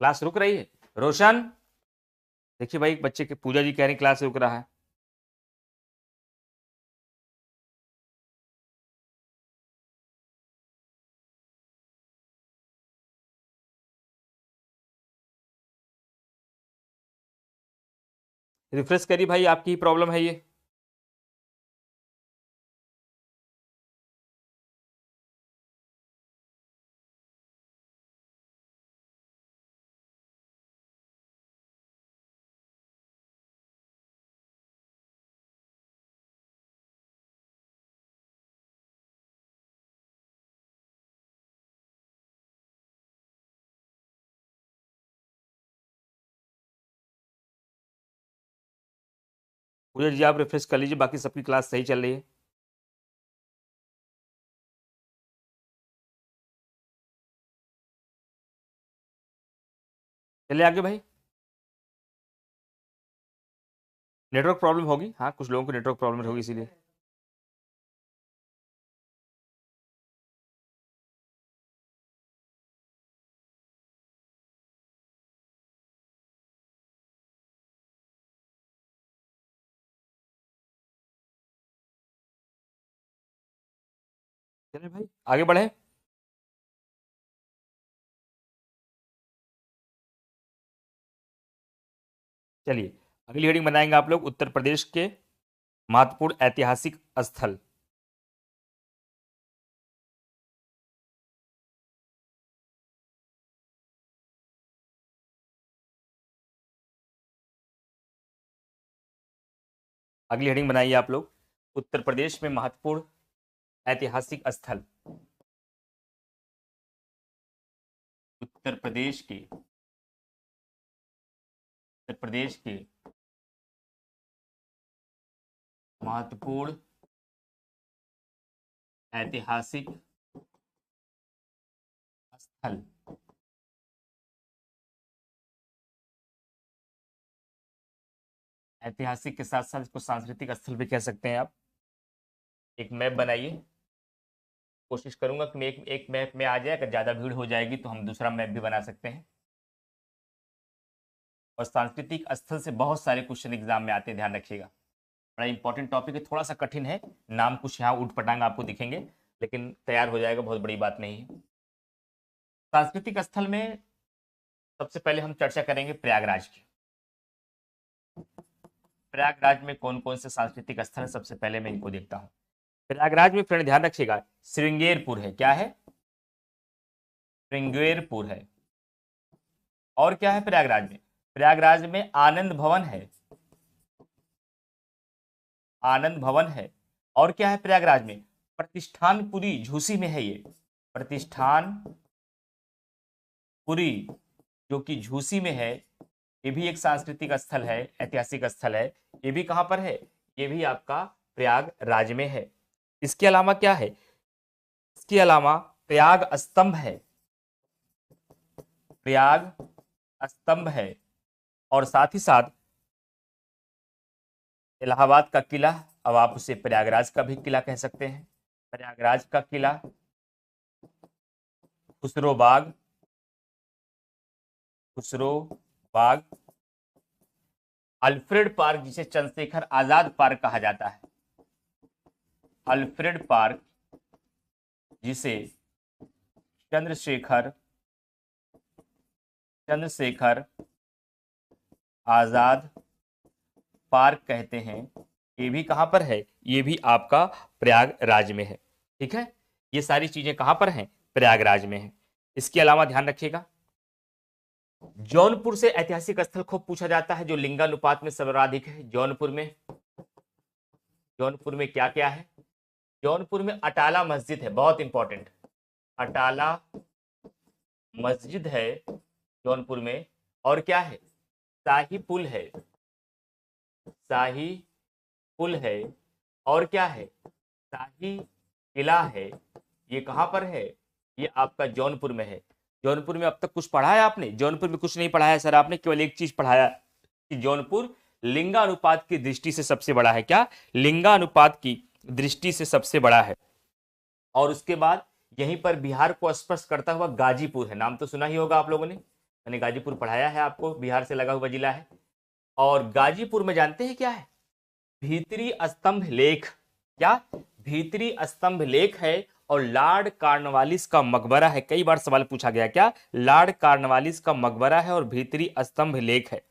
Class रुक रही है। रोशन, देखिए भाई बच्चे के पूजा जी कह रही क्लास रुक रहा है। रिफ्रेश करिए भाई, आपकी ही प्रॉब्लम है ये। पूजा जी आप रिफ्रेश कर लीजिए, बाकी सबकी क्लास सही चल रही है। चलिए आगे भाई। नेटवर्क प्रॉब्लम होगी, हाँ कुछ लोगों को नेटवर्क प्रॉब्लम होगी इसीलिए। चलिए भाई आगे बढ़े। चलिए अगली हेडिंग बनाएंगे आप लोग, उत्तर प्रदेश के महत्वपूर्ण ऐतिहासिक स्थल। अगली हेडिंग बनाइए आप लोग, उत्तर प्रदेश में महत्वपूर्ण ऐतिहासिक स्थल। उत्तर प्रदेश के, उत्तर प्रदेश के महत्वपूर्ण ऐतिहासिक स्थल। ऐतिहासिक के साथ साथ इसको सांस्कृतिक स्थल भी कह सकते हैं आप। एक मैप बनाइए, कोशिश करूंगा कि मैं एक मैप में आ जाए, अगर ज़्यादा भीड़ हो जाएगी तो हम दूसरा मैप भी बना सकते हैं। और सांस्कृतिक स्थल से बहुत सारे क्वेश्चन एग्जाम में आते हैं, ध्यान रखिएगा। बड़ा इंपॉर्टेंट टॉपिक है, थोड़ा सा कठिन है, नाम कुछ यहाँ ऊट पटांग आपको दिखेंगे, लेकिन तैयार हो जाएगा, बहुत बड़ी बात नहीं है। सांस्कृतिक स्थल में सबसे पहले हम चर्चा करेंगे प्रयागराज की। प्रयागराज में कौन कौन से सांस्कृतिक स्थल है, सबसे पहले मैं इनको देखता हूँ। प्रयागराज में फ्रेंड ध्यान रखिएगा, श्रृंगेरपुर है, क्या है? श्रृंगेरपुर है। और क्या है प्रयागराज में? प्रयागराज में आनंद भवन है, आनंद भवन है। और क्या है प्रयागराज में? प्रतिष्ठानपुरी झूसी में है ये, प्रतिष्ठानपुरी जो कि झूसी में है। ये भी एक सांस्कृतिक स्थल है, ऐतिहासिक स्थल है। ये भी कहां पर है? ये भी आपका प्रयागराज में है। इसके अलावा क्या है? इसके अलावा प्रयाग स्तंभ है, प्रयाग स्तंभ है। और साथ ही साथ इलाहाबाद का किला, अब आप उसे प्रयागराज का भी किला कह सकते हैं। प्रयागराज का किला, खुसरो बाग, खुसरो बाग, अल्फ्रेड पार्क जिसे चंद्रशेखर आजाद पार्क कहा जाता है, अल्फ्रेड पार्क जिसे चंद्रशेखर चंद्रशेखर आजाद पार्क कहते हैं। ये भी कहां पर है? ये भी आपका प्रयागराज में है। ठीक है, ये सारी चीजें कहां पर हैं? प्रयागराज में है। इसके अलावा ध्यान रखिएगा, जौनपुर से ऐतिहासिक स्थल खूब पूछा जाता है, जो लिंगानुपात में सर्वाधिक है। जौनपुर में, जौनपुर में क्या क्या है? जौनपुर में अटाला मस्जिद है, बहुत इंपॉर्टेंट, अटाला मस्जिद है जौनपुर में। और क्या है? शाही पुल है, शाही पुल है। और क्या है? शाही किला है। ये कहां पर है? ये आपका जौनपुर में है। जौनपुर में अब तक कुछ पढ़ा है आपने? जौनपुर में कुछ नहीं पढ़ाया सर आपने, केवल एक चीज पढ़ाया कि जौनपुर लिंगानुपात की दृष्टि से सबसे बड़ा है। क्या? लिंगानुपात की दृष्टि से सबसे बड़ा है। और उसके बाद यहीं पर बिहार को स्पर्श करता हुआ गाजीपुर है, नाम तो सुना ही होगा आप लोगों ने। मैंने गाजीपुर पढ़ाया है आपको, बिहार से लगा हुआ जिला है। और गाजीपुर में जानते हैं क्या है? भीतरी स्तंभ लेख। क्या? भीतरी स्तंभ लेख है। और लॉर्ड कॉर्नवालिस का मकबरा है। कई बार सवाल पूछा गया, क्या लॉर्ड कॉर्नवालिस का मकबरा है और भीतरी स्तंभ लेख है।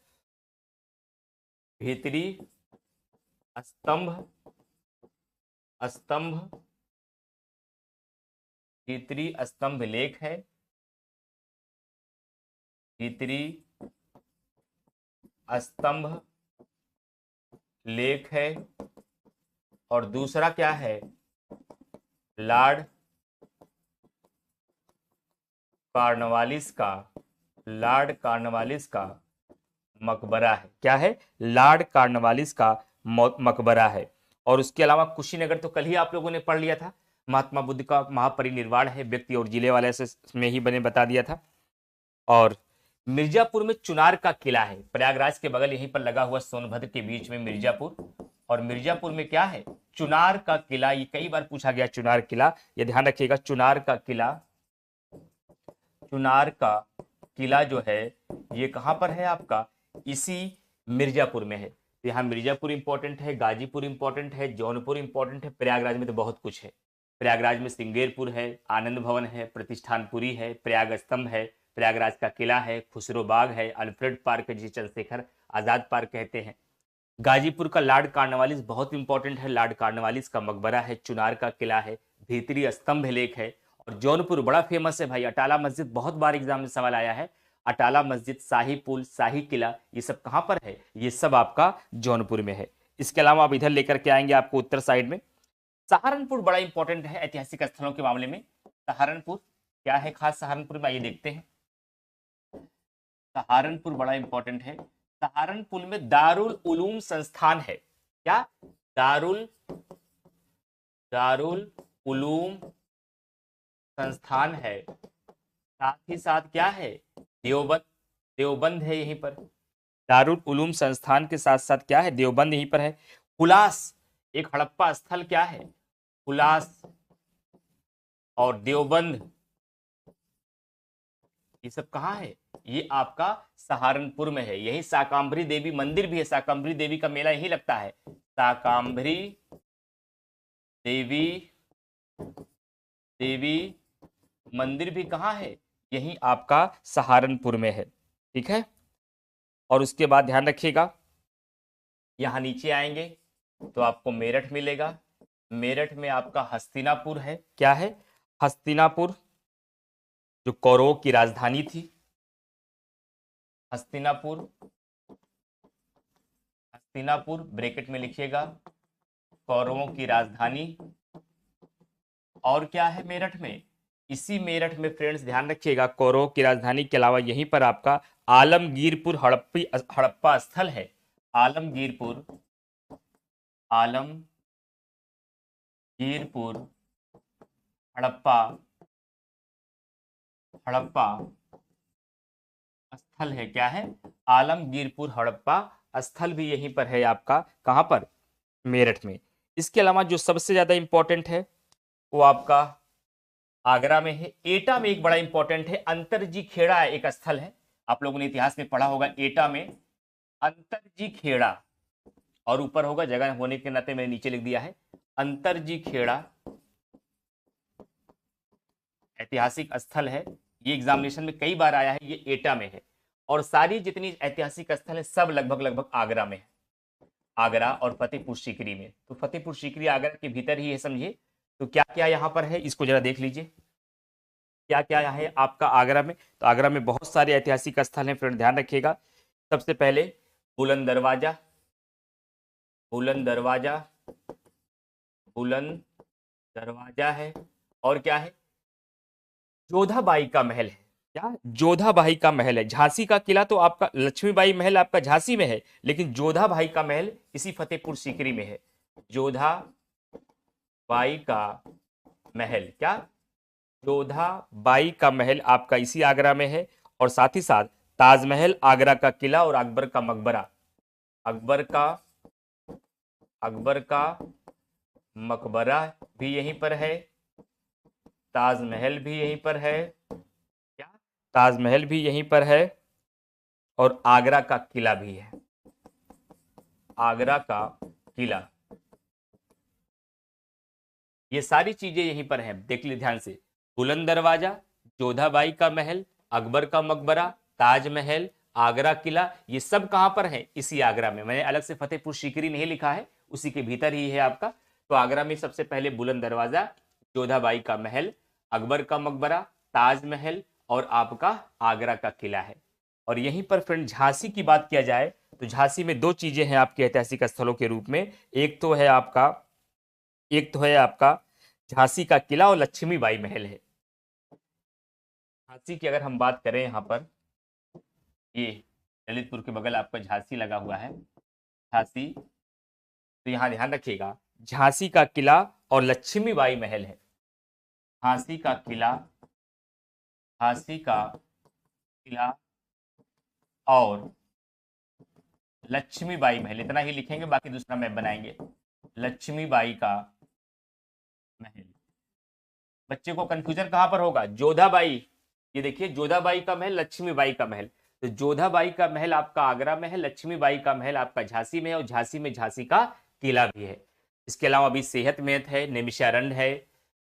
भीतरी स्तंभ स्तंभ भीतरी स्तंभ लेख है। भीतरी स्तंभ लेख है। और दूसरा क्या है? लॉर्ड कॉर्नवालिस का लॉर्ड कॉर्नवालिस का मकबरा है। क्या है? लॉर्ड कॉर्नवालिस का मकबरा है। और उसके अलावा कुशीनगर तो कल ही आप लोगों ने पढ़ लिया था, महात्मा बुद्ध का महापरिनिर्वाण है, व्यक्ति और जिले वाले से में ही बने बता दिया था। और मिर्जापुर में चुनार का किला है, प्रयागराज के बगल यहीं पर लगा हुआ, सोनभद्र के बीच में मिर्जापुर। और मिर्जापुर में क्या है? चुनार का किला। ये कई बार पूछा गया चुनार किला, ये ध्यान रखिएगा। चुनार का किला, चुनार का किला जो है ये कहां पर है आपका? इसी मिर्जापुर में है। तो यहाँ मिर्जापुर इंपॉर्टेंट है, गाजीपुर इंपॉर्टेंट है, जौनपुर इंपॉर्टेंट है। प्रयागराज में तो बहुत कुछ है। प्रयागराज में सिंगेरपुर है, आनंद भवन है, प्रतिष्ठानपुरी है, प्रयाग स्तंभ है, प्रयागराज का किला है, खुसरो बाग है, अल्फ्रेड पार्क है जिसे चंद्रशेखर आजाद पार्क कहते हैं। गाजीपुर का लॉर्ड कॉर्नवालिस बहुत इंपॉर्टेंट है, लॉर्ड कॉर्नवालिस का मकबरा है, चुनार का किला है, भीतरी स्तंभ लेख है। और जौनपुर बड़ा फेमस है भाई, अटाला मस्जिद, बहुत बार एग्जाम में सवाल आया है। अटाला मस्जिद, शाही पुल, शाही किला, ये सब कहां पर है? ये सब आपका जौनपुर में है। इसके अलावा आप इधर लेकर के आएंगे आपको उत्तर साइड में सहारनपुर बड़ा इंपॉर्टेंट है ऐतिहासिक स्थलों के मामले में। सहारनपुर क्या है खास सहारनपुर में, आइए देखते हैं। सहारनपुर बड़ा इंपॉर्टेंट है। सहारनपुर में दारुल उलूम संस्थान है। क्या? दारुल दारुल उलूम संस्थान है। साथ ही साथ क्या है? देवबंद, देवबंद है यहीं पर। दारुल उलूम संस्थान के साथ साथ क्या है? देवबंद यहीं पर है। हुलास, एक हड़प्पा स्थल क्या है? हुलास और देवबंद, ये सब कहाँ है? ये आपका सहारनपुर में है। यही शाकांभरी देवी मंदिर भी है, शाकांभरी देवी का मेला यही लगता है। शाकांभरी देवी देवी मंदिर भी कहाँ है? यही आपका सहारनपुर में है। ठीक है। और उसके बाद ध्यान रखिएगा, यहां नीचे आएंगे तो आपको मेरठ मिलेगा। मेरठ में आपका हस्तिनापुर है। क्या है? हस्तिनापुर, जो कौरवों की राजधानी थी। हस्तिनापुर, हस्तिनापुर ब्रैकेट में लिखिएगा, कौरवों की राजधानी। और क्या है मेरठ में? इसी मेरठ में फ्रेंड्स ध्यान रखिएगा, कौरवों की राजधानी के अलावा यहीं पर आपका आलमगीरपुर हड़प्पा स्थल है। आलमगीरपुर, आलमगीरपुर हड़प्पा हड़प्पा स्थल है। क्या है? आलमगीरपुर हड़प्पा स्थल भी यहीं पर है आपका, कहां पर? मेरठ में। इसके अलावा जो सबसे ज्यादा इंपॉर्टेंट है वो आपका आगरा में है। एटा में एक बड़ा इंपॉर्टेंट है, अंतरजी खेड़ा एक स्थल है। आप लोगों ने इतिहास में पढ़ा होगा, एटा में अंतरजी खेड़ा, और ऊपर होगा, जगह होने के नाते मैंने नीचे लिख दिया है, अंतरजी खेड़ा ऐतिहासिक स्थल है। ये एग्जामिनेशन में कई बार आया है, ये एटा में है। और सारी जितनी ऐतिहासिक स्थल है सब लगभग लगभग आगरा में है, आगरा और फतेहपुर सीकरी में। तो फतेहपुर सीकरी आगरा के भीतर ही है समझिए। तो क्या क्या यहाँ पर है इसको जरा देख लीजिए, क्या क्या यहाँ है आपका आगरा में। तो आगरा में बहुत सारे ऐतिहासिक स्थल हैं फ्रेंड, ध्यान रखिएगा। सबसे पहले बुलंद दरवाजा, बुलंद दरवाजा, बुलंद दरवाजा है। और क्या है? जोधाबाई का महल है। क्या? जोधाबाई का महल है। झांसी का किला तो आपका, लक्ष्मीबाई महल आपका झांसी में है, लेकिन जोधाबाई का महल इसी फतेहपुर सीकरी में है। जोधाबाई का महल, क्या? जोधाबाई का महल आपका इसी आगरा में है। और साथ ही साथ ताजमहल, आगरा का किला और अकबर का मकबरा, अकबर का मकबरा भी यहीं पर है। ताजमहल भी यहीं पर है। क्या? ताजमहल भी यहीं पर है। और आगरा का किला भी है। आगरा का किला, ये सारी चीजें यहीं पर हैं, देख लीजिए ध्यान से। बुलंद दरवाजा, जोधाबाई का महल, अकबर का मकबरा, ताजमहल, आगरा किला, ये सब कहां पर है? इसी आगरा में। मैंने अलग से फतेहपुर सीकरी नहीं लिखा है, उसी के भीतर ही है आपका। तो आगरा में सबसे पहले बुलंद दरवाजा, जोधाबाई का महल, अकबर का मकबरा, ताजमहल और आपका आगरा का किला है। और यहीं पर फ्रेंड झांसी की बात किया जाए तो झांसी में दो चीजें हैं आपके ऐतिहासिक स्थलों के रूप में। एक तो है आपका झांसी का किला और लक्ष्मीबाई महल है। झांसी की अगर हम बात करें, यहाँ पर ये ललितपुर के बगल आपका झांसी लगा हुआ है, झांसी। तो यहाँ ध्यान रखिएगा, झांसी का किला और लक्ष्मीबाई महल है। झांसी का किला, झांसी का किला और लक्ष्मीबाई महल, इतना ही लिखेंगे, बाकी दूसरा मैप बनाएंगे। लक्ष्मीबाई का महल। बच्चे को कंफ्यूजन कहां पर होगा? जोधाबाई, ये देखिए जोधाबाई का महल, लक्ष्मीबाई का महल। तो जोधाबाई का महल आपका आगरा में है, लक्ष्मीबाई का महल आपका झांसी में है, और झांसी में झांसी का किला भी है। इसके अलावा अभी सेहत महल है, निमिषारण्य है,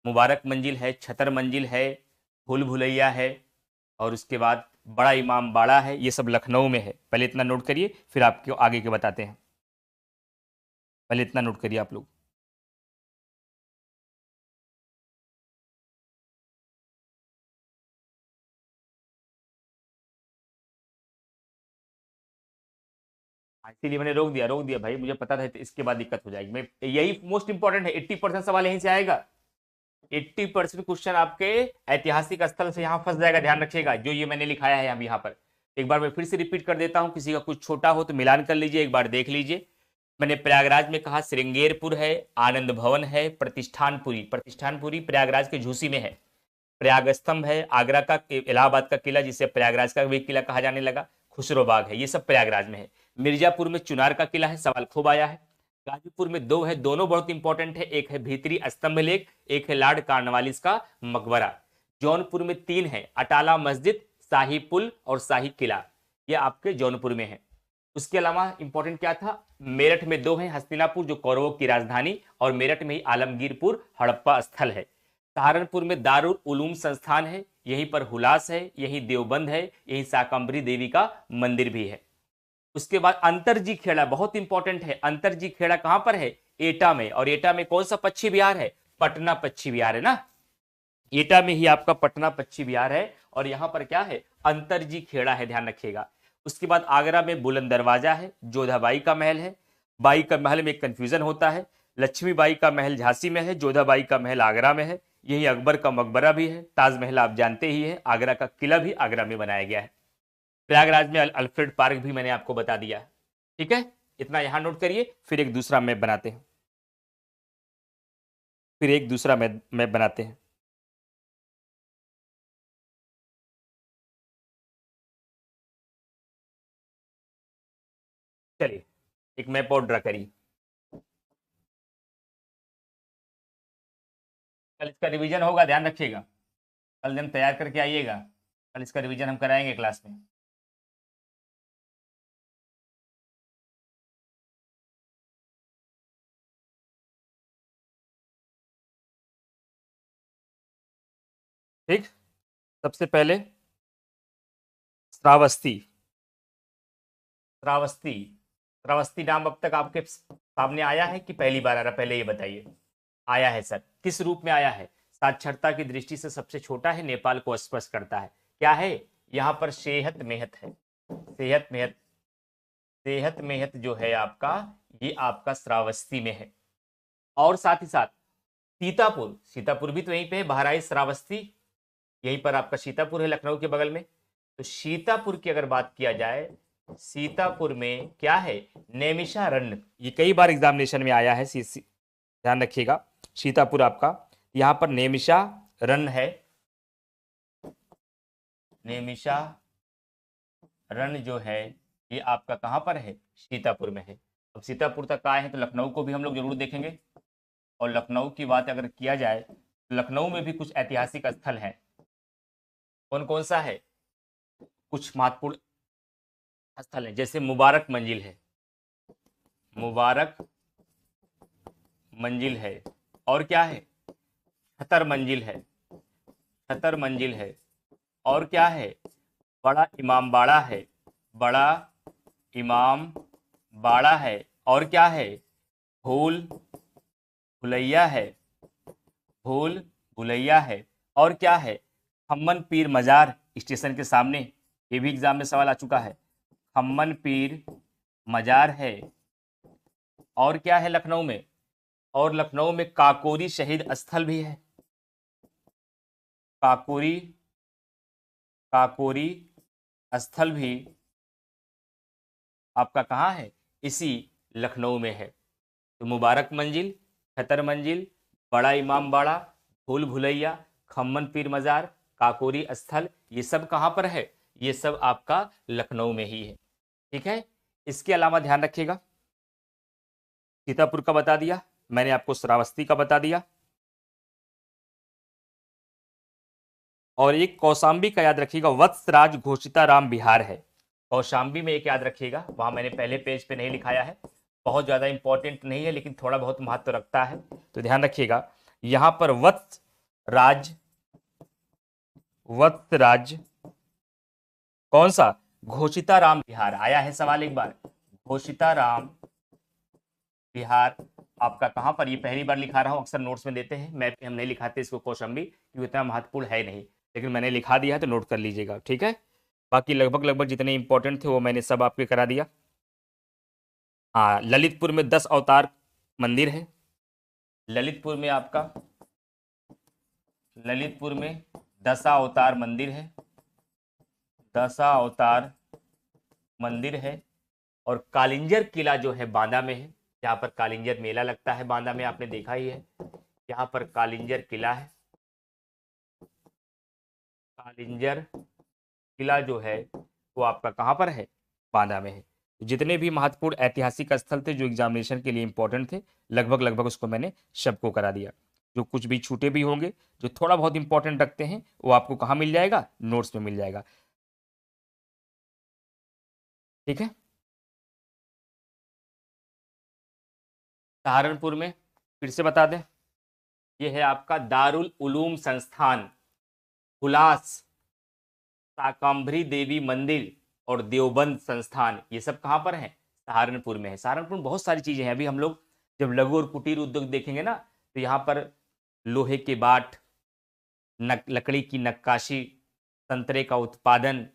मुबारक मंजिल है, छतर मंजिल है, भूल भुलैया है, और उसके बाद बड़ा इमाम बाड़ा है। ये सब लखनऊ में है। पहले इतना नोट करिए, फिर आपको आगे के बताते हैं। पहले इतना नोट करिए आप लोग। इसीलिए मैंने रोक दिया भाई, मुझे पता था इसके बाद दिक्कत हो जाएगी। मैं यही मोस्ट इंपॉर्टेंट है, 80% सवाल यहीं से आएगा। 80% क्वेश्चन आपके ऐतिहासिक स्थल से यहाँ फंस जाएगा, ध्यान रखिएगा। जो ये मैंने लिखाया है हम यहाँ पर, एक बार मैं फिर से रिपीट कर देता हूँ, किसी का कुछ छोटा हो तो मिलान कर लीजिए, एक बार देख लीजिए। मैंने प्रयागराज में कहा श्रृंगेरपुर है, आनंद भवन है, प्रतिष्ठानपुरी, प्रतिष्ठानपुरी प्रयागराज के झूसी में है, प्रयाग स्तंभ है, आगरा का इलाहाबाद का किला जिसे प्रयागराज का भी किला कहा जाने लगा, खुसरो बाग है, ये सब प्रयागराज में है। मिर्जापुर में चुनार का किला है, सवाल खूब आया है। गाजीपुर में दो है, दोनों बहुत इंपॉर्टेंट है, एक है भीतरी स्तंभ लेक, एक है लॉर्ड कार्नवालिस का मकबरा। जौनपुर में तीन है, अटाला मस्जिद, शाही पुल और शाही किला, ये आपके जौनपुर में है। उसके अलावा इंपॉर्टेंट क्या था? मेरठ में दो है, हस्तिनापुर जो कौरवों की राजधानी, और मेरठ में ही आलमगीरपुर हड़प्पा स्थल है। सहारनपुर में दारुल उलूम संस्थान है, यहीं पर हुलास है, यहीं देवबंद है, यहीं शाकंभरी देवी का मंदिर भी है। उसके बाद अंतरजी खेड़ा बहुत इंपॉर्टेंट है। अंतरजी खेड़ा कहां पर है? एटा में। और एटा में कौन सा पक्षी विहार है? पटना पक्षी विहार है ना, एटा में ही आपका पटना पक्षी विहार है। और यहां पर क्या है? अंतरजी खेड़ा है, ध्यान रखिएगा। उसके बाद आगरा में बुलंद दरवाजा है, जोधाबाई का महल है। बाई का महल में एक कंफ्यूजन होता है, लक्ष्मीबाई का महल झांसी में है, जोधाबाई का महल आगरा में है, यही अकबर का मकबरा भी है, ताजमहल आप जानते ही है, आगरा का किला भी आगरा में बनाया गया है। प्रयागराज में अल्फ्रेड पार्क भी मैंने आपको बता दिया है। ठीक है, इतना यहां नोट करिए, फिर एक दूसरा मैप बनाते हैं। फिर एक दूसरा मैप बनाते हैं। चलिए एक मैप और ड्रा करिए। कल इसका रिवीजन होगा, ध्यान रखिएगा। कल दिन तैयार करके आइएगा, कल इसका रिवीजन हम कराएंगे क्लास में। ठीक, सबसे पहले श्रावस्ती। श्रावस्ती, श्रावस्ती नाम अब तक आपके सामने आया है कि पहली बार आ रहा? पहले ये बताइए। आया है सर, किस रूप में आया है? साक्षरता की दृष्टि से सबसे छोटा है, नेपाल को स्पर्श करता है। क्या है? यहाँ पर सेहत मेहत है, सेहत मेहत, सेहत मेहत जो है आपका, ये आपका श्रावस्ती में है। और साथ ही साथ सीतापुर, सीतापुर भी तो यहीं पे है, बहराइच श्रावस्ती, यहीं पर आपका सीतापुर है, लखनऊ के बगल में। तो सीतापुर की अगर बात किया जाए, सीतापुर में क्या है? नैमिषारण्य, ये कई बार एग्जामिनेशन में आया है, ध्यान रखिएगा। सीतापुर आपका यहां पर नैमिषारण्य है, नैमिषारण्य जो है ये आपका कहां पर है? सीतापुर में है। अब सीतापुर तक आए हैं तो लखनऊ को भी हम लोग जरूर देखेंगे। और लखनऊ की बात अगर किया जाए तो लखनऊ में भी कुछ ऐतिहासिक स्थल हैं। कौन कौन सा है? कुछ महत्वपूर्ण स्थल है, जैसे मुबारक मंजिल है, मुबारक मंजिल है, और क्या है, छतर मंजिल है, छतर मंजिल है, और क्या है, बड़ा इमाम बाड़ा है, बड़ा इमाम बाड़ा है, और क्या है, भूल भुलैया है, भूल भुलैया है, और क्या है, खम्मन पीर मजार स्टेशन के सामने, ये भी एग्जाम में सवाल आ चुका है, खम्मन पीर मजार है, और क्या है लखनऊ में, और लखनऊ में काकोरी शहीद स्थल भी है, काकोरी, काकोरी स्थल भी आपका कहाँ है, इसी लखनऊ में है। तो मुबारक मंजिल, छतर मंजिल, बड़ा इमाम बाड़ा, भूल भुलैया, खम्मन पीर मजार, काकोरी स्थल, ये सब कहाँ पर है, ये सब आपका लखनऊ में ही है। ठीक है, इसके अलावा ध्यान रखिएगा, सीतापुर का बता दिया मैंने, आपको श्रावस्ती का बता दिया, और एक कौशाम्बी का याद रखिएगा, वत्सराज घोषिताराम बिहार है, कौशाम्बी में एक याद रखिएगा, वहां मैंने पहले पेज पे नहीं लिखाया है, बहुत ज्यादा इंपॉर्टेंट नहीं है लेकिन थोड़ा बहुत महत्व रखता है, तो ध्यान रखिएगा, यहां पर वत्सराज, वत्सराज कौन सा, घोषिताराम बिहार, आया है सवाल एक बार, घोषिताराम बिहार आपका कहां पर, ये पहली बार लिखा रहा हूं, अक्सर नोट्स में देते हैं, मैप में हम नहीं लिखाते इसको कौशाम्बी, क्योंकि इतना महत्वपूर्ण है नहीं, लेकिन मैंने लिखा दिया है तो नोट कर लीजिएगा, ठीक है। बाकी लगभग लगभग जितने इंपॉर्टेंट थे वो मैंने सब आपके करा दिया। हाँ, ललितपुर में 10 अवतार मंदिर है, ललितपुर में आपका, ललितपुर में दशा अवतार मंदिर है, दशा अवतार मंदिर है, और कालिंजर किला जो है बांदा में है, यहाँ पर कालिंजर मेला लगता है बांदा में, आपने देखा ही है, यहाँ पर कालिंजर किला है, कालिंजर किला जो है वो आपका कहाँ पर है, बांदा में है। जितने भी महत्वपूर्ण ऐतिहासिक स्थल थे जो एग्जामिनेशन के लिए इंपॉर्टेंट थे, लगभग लगभग उसको मैंने सबको करा दिया, जो कुछ भी छूटे भी होंगे, जो थोड़ा बहुत इंपॉर्टेंट रखते हैं, वो आपको कहाँ मिल जाएगा, नोट्स में मिल जाएगा, ठीक है। सहारनपुर में फिर से बता दें, ये है आपका दारुल उलूम संस्थान, हुलास, शाकंभरी देवी मंदिर, और देवबंद संस्थान, ये सब कहाँ पर है, सहारनपुर में है। सहारनपुर में बहुत सारी चीजें हैं, अभी हम लोग जब लघु और कुटीर उद्योग देखेंगे ना, तो यहाँ पर लोहे के बाट, लकड़ी की नक्काशी, संतरे का उत्पादन,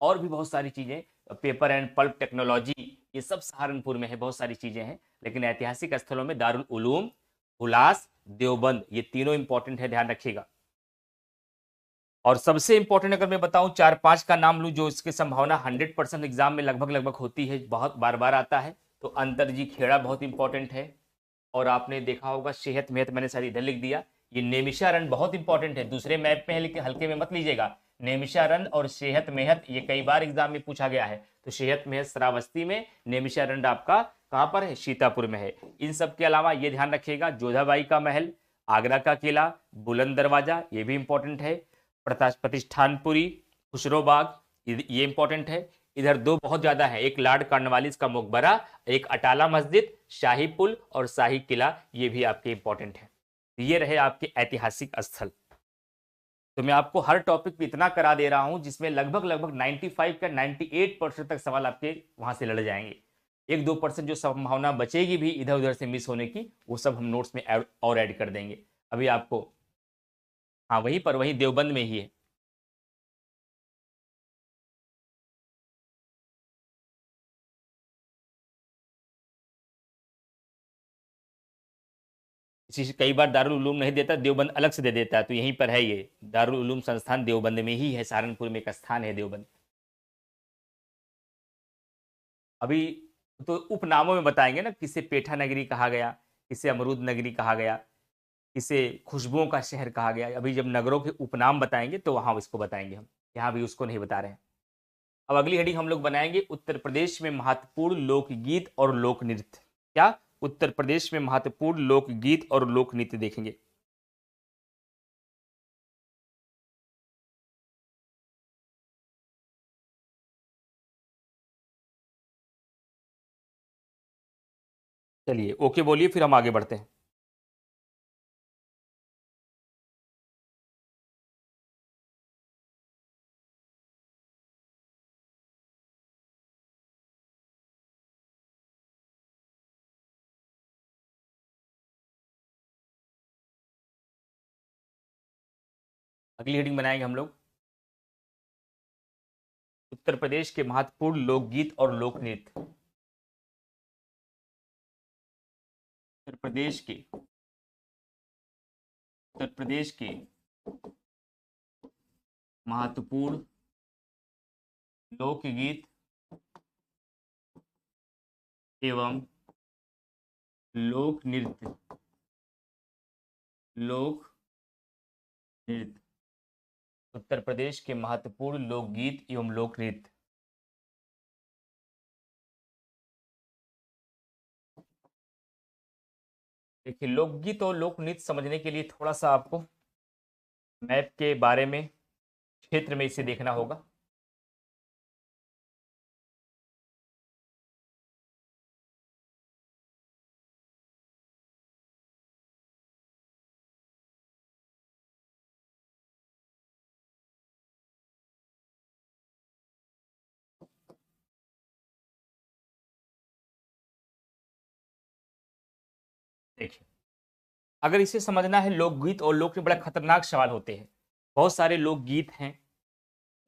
और भी बहुत सारी चीजें, पेपर एंड पल्प टेक्नोलॉजी, ये सब सहारनपुर में है, बहुत सारी चीजें हैं, लेकिन ऐतिहासिक स्थलों में दारुल उलूम, हुलास, देवबंद, ये तीनों इंपॉर्टेंट है, ध्यान रखिएगा। और सबसे इंपॉर्टेंट अगर मैं बताऊं 4-5 का नाम लूं जो इसकी संभावना 100% एग्जाम में लगभग लगभग होती है, बहुत बार बार आता है, तो अंतरजी खेड़ा बहुत इंपॉर्टेंट है, और आपने देखा होगा सेहत मेहत, मैंने शायद इधर लिख दिया, ये नेमिषारण्य बहुत इंपॉर्टेंट है, दूसरे मैप में है लेकिन हल्के में मत लीजिएगा, नेमिषारण्य और सेहत मेहत ये कई बार एग्जाम में पूछा गया है, तो सेहत मेहत श्रावस्ती में, नेमिषारण्य आपका कहाँ पर है, सीतापुर में है। इन सब के अलावा ये ध्यान रखिएगा, जोधाबाई का महल, आगरा का किला, बुलंद दरवाजा, ये भी इंपॉर्टेंट है, प्रतिष्ठानपुरी, खुसरो बाग, ये इंपॉर्टेंट है। इधर दो बहुत ज्यादा है, एक लॉर्ड कॉर्नवालिस का मकबरा, एक अटाला मस्जिद, शाही पुल और शाही किला, ये भी आपके इंपॉर्टेंट है। ये रहे आपके ऐतिहासिक स्थल। तो मैं आपको हर टॉपिक पे इतना करा दे रहा हूं जिसमें लगभग लगभग 95 का 98% तक सवाल आपके वहां से लड़ जाएंगे, 1-2% जो संभावना बचेगी भी इधर उधर से मिस होने की, वो सब हम नोट्स में और ऐड कर देंगे। अभी आपको, हाँ वहीं पर, वहीं देवबंद में ही है। इसी से कई बार दारुल उलूम नहीं देता, देवबंद अलग से दे देता है, तो यहीं पर है ये दारुल उलूम संस्थान, देवबंद में ही है, सहारनपुर में एक स्थान है देवबंद। अभी तो उपनामों में बताएंगे ना, किसे पेठा नगरी कहा गया, किसे अमरूद नगरी कहा गया, किसे खुशबुओं का शहर कहा गया, अभी जब नगरों के उपनाम बताएंगे तो वहां इसको बताएंगे हम, यहाँ भी उसको नहीं बता रहे हैं। अब अगली हेडिंग हम लोग बनाएंगे, उत्तर प्रदेश में महत्वपूर्ण लोकगीत और लोक नृत्य, क्या, उत्तर प्रदेश में महत्वपूर्ण लोकगीत और लोक नृत्य देखेंगे। चलिए ओके बोलिए, फिर हम आगे बढ़ते हैं। अगली हेडिंग बनाएंगे हम लोग, उत्तर प्रदेश के महत्वपूर्ण लोकगीत और लोक नृत्य। उत्तर प्रदेश के उत्तर प्रदेश के महत्वपूर्ण लोकगीत एवं लोक नृत्य। लोक नृत्य, उत्तर प्रदेश के महत्वपूर्ण लोकगीत एवं लोक नृत्य। देखिए, लोकगीत और लोक नृत्य समझने के लिए थोड़ा सा आपको मैप के बारे में, क्षेत्र में इसे देखना होगा। देखिए, अगर इसे समझना है, लोकगीत और लोक नृत्य बड़ा खतरनाक सवाल होते हैं। बहुत सारे लोकगीत हैं,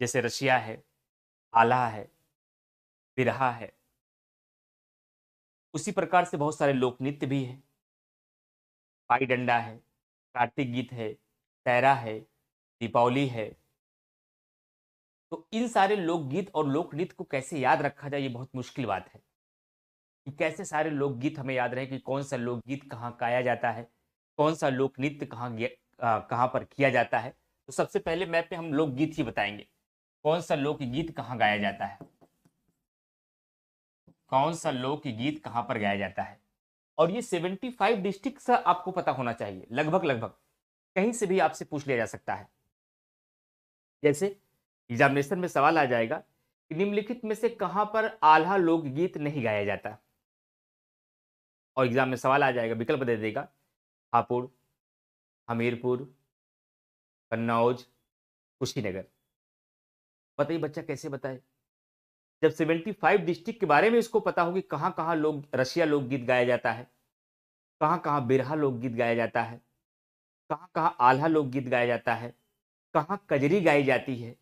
जैसे रसिया है, आल्हा है, बिरहा है। उसी प्रकार से बहुत सारे लोक नृत्य भी हैं। पाई डंडा है, कार्तिक गीत है, तेरा है, दीपावली है। तो इन सारे लोकगीत और लोक नृत्य को कैसे याद रखा जाए, ये बहुत मुश्किल बात है कि कैसे सारे लोकगीत हमें याद रहे कि कौन सा लोकगीत कहाँ गाया जाता है, कौन सा लोक नृत्य कहाँ पर किया जाता है। तो सबसे पहले मैप में हम लोकगीत ही बताएंगे, कौन सा लोकगीत कहाँ गाया जाता है, कौन सा लोकगीत कहाँ पर गाया जाता है। और ये 75 डिस्ट्रिक्ट से आपको पता होना चाहिए, लगभग लगभग कहीं से भी आपसे पूछ लिया जा सकता है। जैसे एग्जामिनेशन में सवाल आ जाएगा कि निम्नलिखित में से कहां पर आल्हा लोकगीत नहीं गाया जाता, और एग्जाम में सवाल आ जाएगा, विकल्प दे देगा, हापुड़, हमीरपुर, कन्नौज, कुशीनगर। बताइए बच्चा कैसे बताए, जब 75 डिस्ट्रिक्ट के बारे में इसको पता होगी कहाँ कहाँ लोग रशिया लोकगीत गाया जाता है, कहाँ कहाँ बिरहा लोकगीत गाया जाता है, कहाँ कहाँ आल्हा लोकगीत गाया जाता है, कहाँ कजरी गाई जाती है।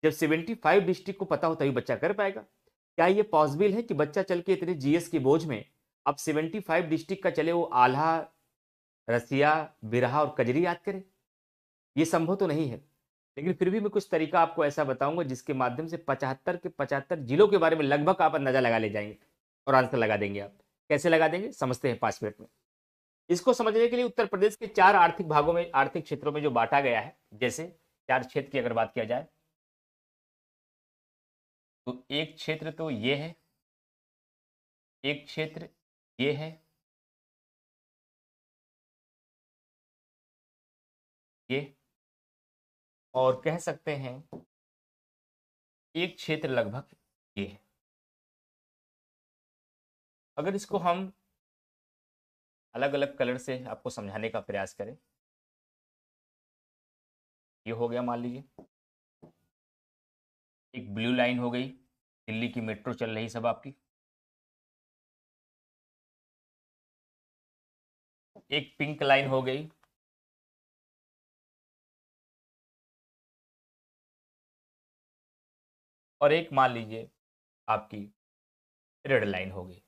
जब 75 डिस्ट्रिक्ट को पता हो तभी बच्चा कर पाएगा। क्या ये पॉसिबल है कि बच्चा चल के इतने जीएस के बोझ में अब 75 डिस्ट्रिक्ट का चले वो आल्हा, रसिया, बिरहा और कजरी याद करे? ये संभव तो नहीं है। लेकिन फिर भी मैं कुछ तरीका आपको ऐसा बताऊंगा जिसके माध्यम से 75 के 75 जिलों के बारे में लगभग आप अंदाजा लगा ले जाएंगे और आंसर लगा देंगे। आप कैसे लगा देंगे समझते हैं 5 मिनट में। इसको समझने के लिए उत्तर प्रदेश के 4 आर्थिक भागों में, आर्थिक क्षेत्रों में जो बांटा गया है, जैसे 4 क्षेत्र की अगर बात किया जाए तो एक क्षेत्र तो ये है, एक क्षेत्र ये है, ये, और कह सकते हैं एक क्षेत्र लगभग ये है। अगर इसको हम अलग अलग कलर से आपको समझाने का प्रयास करें, ये हो गया मान लीजिए, एक ब्लू लाइन हो गई, दिल्ली की मेट्रो चल रही सब आपकी, एक पिंक लाइन हो गई, और एक मान लीजिए आपकी रेड लाइन हो गई।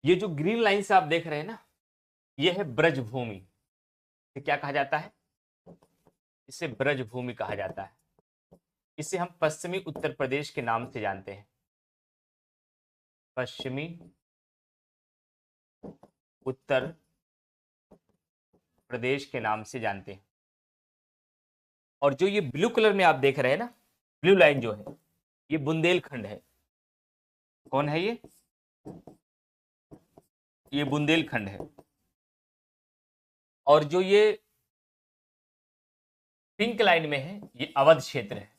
ये जो ग्रीन लाइन से आप देख रहे हैं ना, ये है ब्रजभूमि। इसे क्या कहा जाता है? इसे ब्रजभूमि कहा जाता है। इसे हम पश्चिमी उत्तर प्रदेश के नाम से जानते हैं, पश्चिमी उत्तर प्रदेश के नाम से जानते हैं। और जो ये ब्लू कलर में आप देख रहे हैं ना, ब्लू लाइन जो है, ये बुंदेलखंड है। कौन है ये बुंदेलखंड है। और जो ये पिंक लाइन में है, ये अवध क्षेत्र है।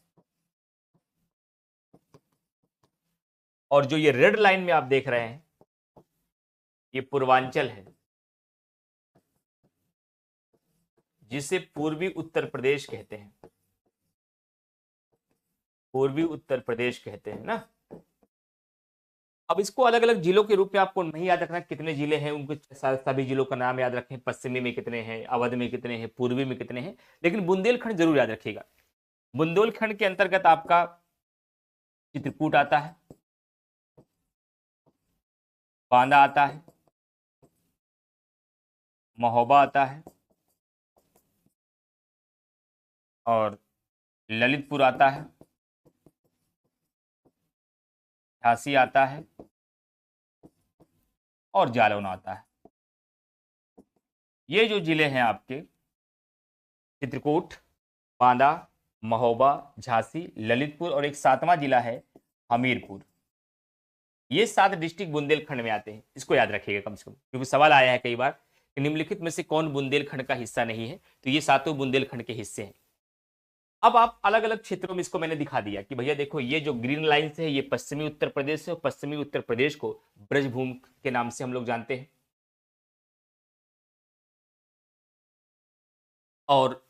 और जो ये रेड लाइन में आप देख रहे हैं, ये पूर्वांचल है, जिसे पूर्वी उत्तर प्रदेश कहते हैं। पूर्वी उत्तर प्रदेश कहते हैं ना। अब इसको अलग अलग जिलों के रूप में आपको नहीं याद रखना कितने जिले हैं, उनके सभी जिलों का नाम याद रखें। पश्चिमी में कितने हैं, अवध में कितने हैं, पूर्वी में कितने हैं, लेकिन बुंदेलखंड जरूर याद रखिएगा। बुंदेलखंड के अंतर्गत आपका चित्रकूट आता है, बांदा आता है, महोबा आता है, और ललितपुर आता है, झांसी आता है, और जालौन आता है। ये जो जिले हैं आपके, चित्रकूट, बांदा, महोबा, झांसी, ललितपुर, और एक सातवां जिला है हमीरपुर। ये 7 डिस्ट्रिक्ट बुंदेलखंड में आते हैं। इसको याद रखिएगा कम से कम, क्योंकि सवाल आया है कई बार कि निम्नलिखित में से कौन बुंदेलखंड का हिस्सा नहीं है, तो ये 7 बुंदेलखंड के हिस्से हैं। अब आप अलग अलग क्षेत्रों में इसको मैंने दिखा दिया कि भैया देखो, ये जो ग्रीन लाइन है, ये पश्चिमी उत्तर प्रदेश है, और पश्चिमी उत्तर प्रदेश को ब्रजभूमि के नाम से हम लोग जानते हैं। और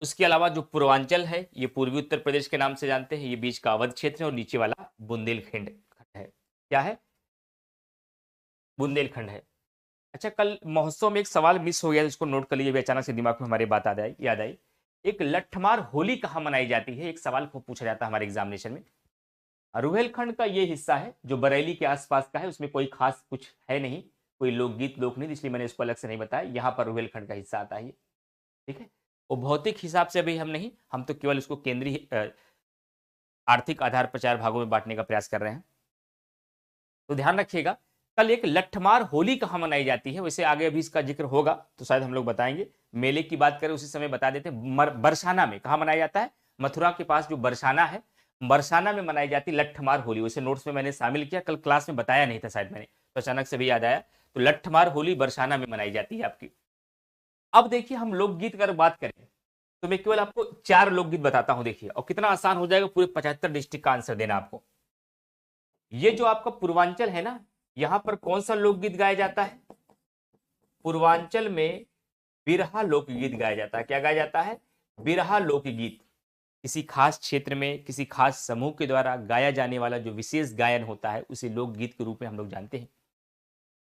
उसके अलावा जो पूर्वांचल है, ये पूर्वी उत्तर प्रदेश के नाम से जानते हैं। ये बीच का अवध क्षेत्र है, और नीचे वाला बुंदेलखंड है। क्या है? बुंदेलखंड है। अच्छा, कल महोत्सव में एक सवाल मिस हो गया, इसको नोट कर लीजिए, अचानक से दिमाग में हमारे बात याद आई। एक लठमार होली कहाँ मनाई जाती है, एक सवाल को पूछा जाता है हमारे एग्जामिनेशन में। रुहेलखंड का ये हिस्सा है जो बरेली के आसपास का है, उसमें कोई खास कुछ है नहीं, कोई लोकगीत लोकनृत्य, इसलिए मैंने इसको अलग से नहीं बताया। यहाँ पर रुहेलखंड का हिस्सा आता है, ठीक है। वो भौतिक हिसाब से अभी हम नहीं, हम तो केवल इसको केंद्रीय आर्थिक आधार पर 4 भागों में बांटने का प्रयास कर रहे हैं। तो ध्यान रखिएगा, कल एक लठमार होली कहाँ मनाई जाती है, वैसे आगे अभी इसका जिक्र होगा तो शायद हम लोग बताएंगे। मेले की बात करें उसी समय बता देते हैं। बरसाना में कहाँ मनाया जाता है? मथुरा के पास जो बरसाना है, बरसाना में मनाई जाती लठमार होली। वैसे नोट्स में मैंने शामिल किया, कल क्लास में बताया नहीं था शायद मैंने, तो अचानक से भी याद आया। तो लठमार होली बरसाना में मनाई जाती है आपकी। अब देखिए, हम लोकगीत अगर बात करें तो मैं केवल आपको 4 लोकगीत बताता हूं, देखिए, और कितना आसान हो जाएगा पूरे 75 डिस्ट्रिक्ट का आंसर देना आपको। ये जो आपका पूर्वांचल है ना, यहां पर कौन सा लोकगीत गाया जाता है? पूर्वांचल में बिरहा लोकगीत गाया जाता है। क्या गाया जाता है? बिरहा लोकगीत। किसी खास क्षेत्र में किसी खास समूह के द्वारा गाया जाने वाला जो विशेष गायन होता है, उसे लोकगीत के रूप में हम लोग जानते हैं।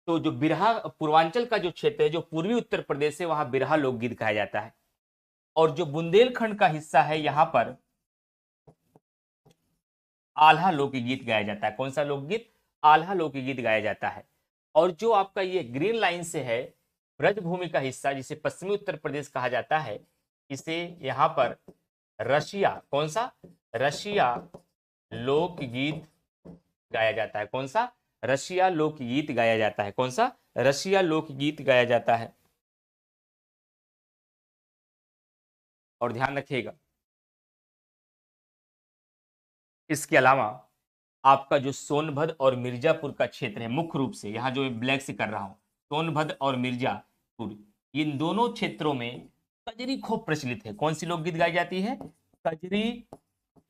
तो जो बिरहा, पूर्वांचल का जो क्षेत्र है, जो पूर्वी उत्तर प्रदेश है, वहां बिरहा लोकगीत गाया जाता है। और जो बुंदेलखंड का हिस्सा है, यहां पर आल्हा लोकगीत गाया जाता है। कौन सा लोकगीत? आल्हा लोकगीत गाया जाता है। और जो आपका ये ग्रीन लाइन से है, ब्रजभूमि का हिस्सा, जिसे पश्चिमी उत्तर प्रदेश कहा जाता है, इसे यहां पर रशिया, कौन सा? रशिया लोकगीत गाया जाता है। कौन सा? रशिया लोकगीत गाया जाता है। कौन सा? रशिया लोकगीत गाया जाता है। और ध्यान रखिएगा, इसके अलावा आपका जो सोनभद्र और मिर्जापुर का क्षेत्र है, मुख्य रूप से यहां जो मैं ब्लैक से कर रहा हूं, सोनभद्र और मिर्जापुर, इन दोनों क्षेत्रों में कजरी खूब प्रचलित है। कौन सी लोकगीत गाई जाती है? कजरी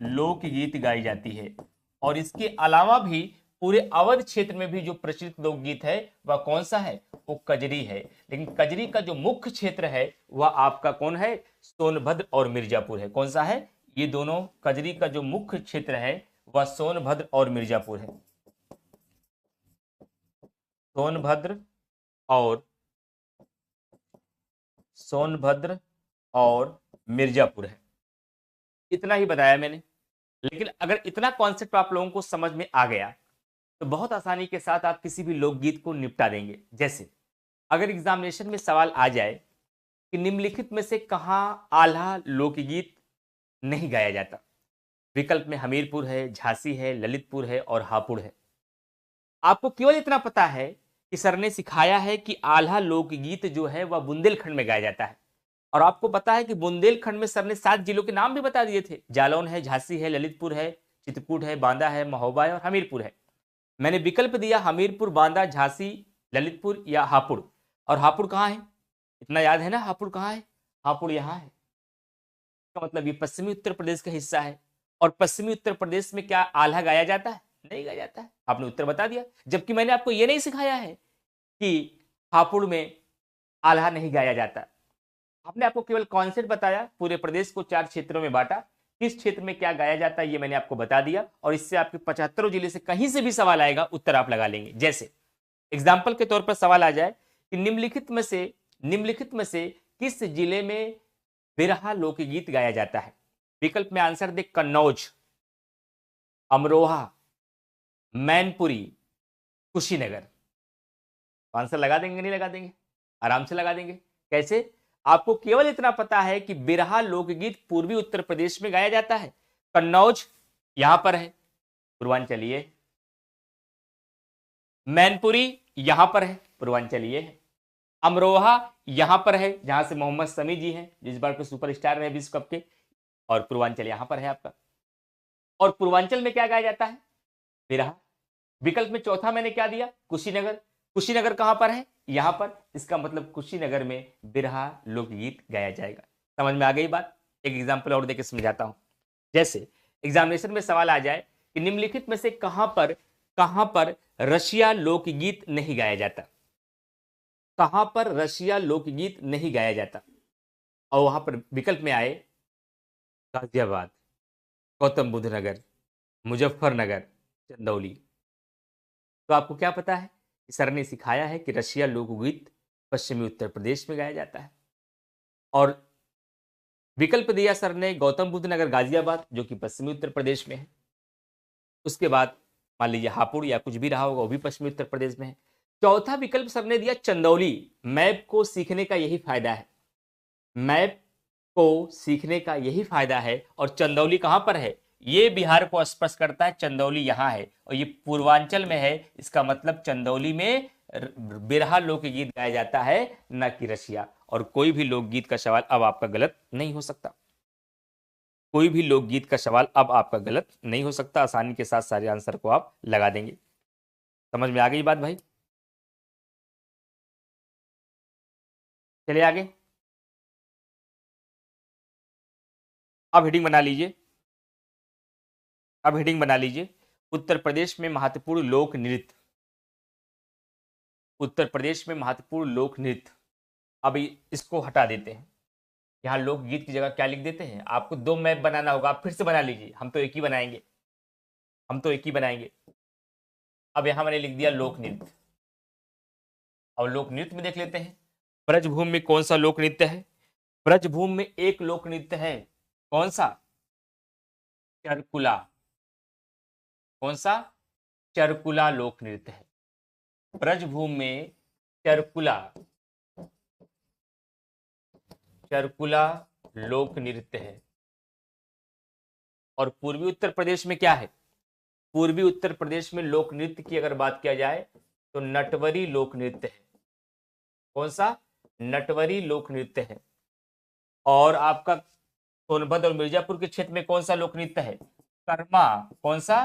लोकगीत गाई जाती है। और इसके अलावा भी पूरे अवध क्षेत्र में भी जो प्रचलित लोकगीत है वह कौन सा है? वो कजरी है। लेकिन कजरी का जो मुख्य क्षेत्र है वह आपका कौन है? सोनभद्र और मिर्जापुर है। कौन सा है? ये दोनों, कजरी का जो मुख्य क्षेत्र है वह सोनभद्र और मिर्जापुर है। सोनभद्र और मिर्जापुर है। इतना ही बताया मैंने। लेकिन अगर इतना कॉन्सेप्ट आप लोगों को समझ में आ गया तो बहुत आसानी के साथ आप किसी भी लोकगीत को निपटा देंगे। जैसे अगर एग्जामिनेशन में सवाल आ जाए कि निम्नलिखित में से कहां आल्हा लोकगीत नहीं गाया जाता, विकल्प में हमीरपुर है, झांसी है, ललितपुर है और हापुड़ है। आपको केवल इतना पता है कि सर ने सिखाया है कि आल्हा लोकगीत जो है वह बुंदेलखंड में गाया जाता है। और आपको पता है कि बुंदेलखंड में सर ने 7 जिलों के नाम भी बता दिए थे। जालौन है, झांसी है, ललितपुर है, चित्रकूट है, बांदा है, महोबा है और हमीरपुर है। मैंने विकल्प दिया हमीरपुर, बांदा, झांसी, ललितपुर या हापुड़। और हापुड़ कहाँ है? इतना याद है ना हापुड़ कहाँ है? हापुड़ यहाँ है। इसका मतलब ये पश्चिमी उत्तर प्रदेश का हिस्सा है। और पश्चिमी उत्तर प्रदेश में क्या आल्हा गाया जाता है? नहीं गाया जाता है। आपने उत्तर बता दिया, जबकि मैंने आपको यह नहीं सिखाया है कि हापुड़ में आल्हा नहीं गाया जाता। हमने आपको केवल कॉन्सेप्ट बताया, पूरे प्रदेश को 4 क्षेत्रों में बांटा, किस क्षेत्र में क्या गाया जाता है ये मैंने आपको बता दिया। और इससे आपके 75 जिले से कहीं से भी सवाल आएगा, उत्तर आप लगा लेंगे। जैसे एग्जाम्पल के तौर पर सवाल आ जाए कि निम्नलिखित में से किस जिले में बिरहा लोकगीत गाया जाता है? विकल्प में आंसर दे कन्नौज, अमरोहा, मैनपुरी, कुशीनगर। आंसर लगा देंगे नहीं लगा देंगे? आराम से लगा देंगे। कैसे? आपको केवल इतना पता है कि बिरहा लोकगीत पूर्वी उत्तर प्रदेश में गाया जाता है। कन्नौज यहां पर है, पूर्वांचलीय। मैनपुरी यहां पर है, पूर्वांचलीय है। अमरोहा यहां पर है, जहां से मोहम्मद शमी जी हैं, जिस बार के सुपरस्टार रहे विश्व कप के। और पूर्वांचल यहां पर है आपका। और पूर्वांचल में क्या गाया जाता है? बिरहा। विकल्प में चौथा मैंने क्या दिया? कुशीनगर। कुशीनगर कहां पर है? यहां पर। इसका मतलब कुशीनगर में बिरहा लोकगीत गाया जाएगा। समझ में आ गई बात? एक एग्जाम्पल और देकर समझाता हूं। जैसे एग्जामिनेशन में सवाल आ जाए कि निम्नलिखित में से कहां पर रशिया लोकगीत नहीं गाया जाता? कहां पर रशिया लोकगीत नहीं गाया जाता? और वहां पर विकल्प में आए गाजियाबाद, गौतम बुद्ध नगर, मुजफ्फरनगर, चंदौली। तो आपको क्या पता है कि सर ने सिखाया है कि रशिया लोकगीत पश्चिमी उत्तर प्रदेश में गाया जाता है। और विकल्प दिया सर ने गौतम बुद्ध नगर, गाजियाबाद, जो कि पश्चिमी उत्तर प्रदेश में है। उसके बाद मान लीजिए हापुड़ या कुछ भी रहा होगा, वो भी पश्चिमी उत्तर प्रदेश में है। चौथा विकल्प सर ने दिया चंदौली। मैप को सीखने का यही फायदा है, मैप को सीखने का यही फायदा है। और चंदौली कहां पर है? ये बिहार को स्पर्श करता है, चंदौली यहां है और ये पूर्वांचल में है। इसका मतलब चंदौली में बिरहा लोकगीत गाया जाता है, न कि रशिया। और कोई भी लोकगीत का सवाल अब आपका गलत नहीं हो सकता। कोई भी लोकगीत का सवाल अब आपका गलत नहीं हो सकता। आसानी के साथ सारे आंसर को आप लगा देंगे। समझ में आ गई बात भाई? चलिए आगे। अब हेडिंग बना लीजिए। अब हेडिंग बना लीजिए, उत्तर प्रदेश में महत्वपूर्ण लोक नृत्य। उत्तर प्रदेश में महत्वपूर्ण लोक नृत्य। अब इसको हटा देते हैं। यहाँ लोकगीत की जगह क्या लिख देते हैं? आपको 2 मैप बनाना होगा, आप फिर से बना लीजिए। हम तो एक ही बनाएंगे, हम तो एक ही बनाएंगे। अब यहां मैंने लिख दिया लोक नृत्य। और लोक नृत्य में देख लेते हैं ब्रजभूमि में कौन सा लोक नृत्य है। ब्रजभूमि में एक लोक नृत्य है, कौन सा? चरकुला। कौन सा? चरकुला लोक नृत्य है ब्रजभूमि में। चरकुला, चरकुला लोक नृत्य है। और पूर्वी उत्तर प्रदेश में क्या है? पूर्वी उत्तर प्रदेश में लोक नृत्य की अगर बात किया जाए तो नटवरी लोक नृत्य है। कौन सा? नटवरी लोक नृत्य है। और आपका सोनभद्र और मिर्जापुर के क्षेत्र में कौन सा लोक नृत्य है? कर्मा। कौन सा?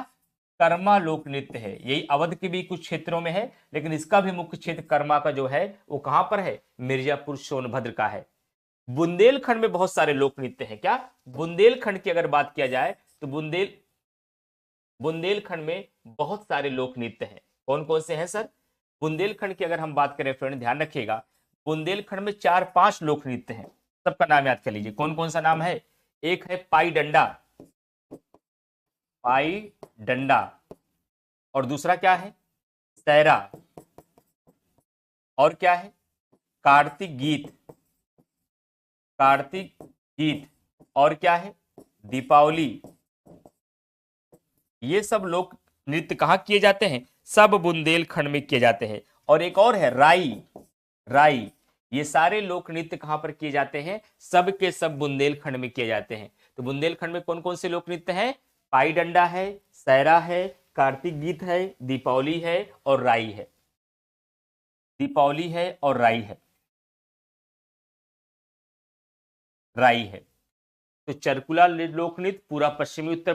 कर्मा लोक नृत्य है। यही अवध के भी कुछ क्षेत्रों में है, लेकिन इसका भी मुख्य क्षेत्र कर्मा का जो है वो कहां पर है? मिर्जापुर सोनभद्र का है। बुंदेलखंड में बहुत सारे लोक नृत्य हैं। क्या? बुंदेलखंड की अगर बात किया जाए तो बुंदेलखंड में बहुत सारे लोक नृत्य हैं। कौन कौन से हैं सर? बुंदेलखंड की अगर हम बात करें फ्रेंड, ध्यान रखिएगा, बुंदेलखंड में 4-5 लोक नृत्य हैं। सबका नाम याद कर लीजिए। कौन कौन सा नाम है? एक है पाई डंडा, पाई डंडा। और दूसरा क्या है? सैरा। और क्या है? कार्तिक गीत, कार्तिक गीत। और क्या है? दीपावली। ये सब लोक नृत्य कहां किए जाते हैं? सब बुंदेलखंड में किए जाते हैं। और एक और है राई, राई। ये सारे लोक नृत्य कहां पर किए जाते हैं? सब के सब बुंदेलखंड में किए जाते हैं। तो बुंदेलखंड में कौन कौन से लोक नृत्य हैं? पाई डंडा है, सैरा है, कार्तिक गीत है, दीपावली है और राई है। दीपावली है और राई है। राई है। तो चरकुला लोक नृत्य पूरा पश्चिमी उत्तर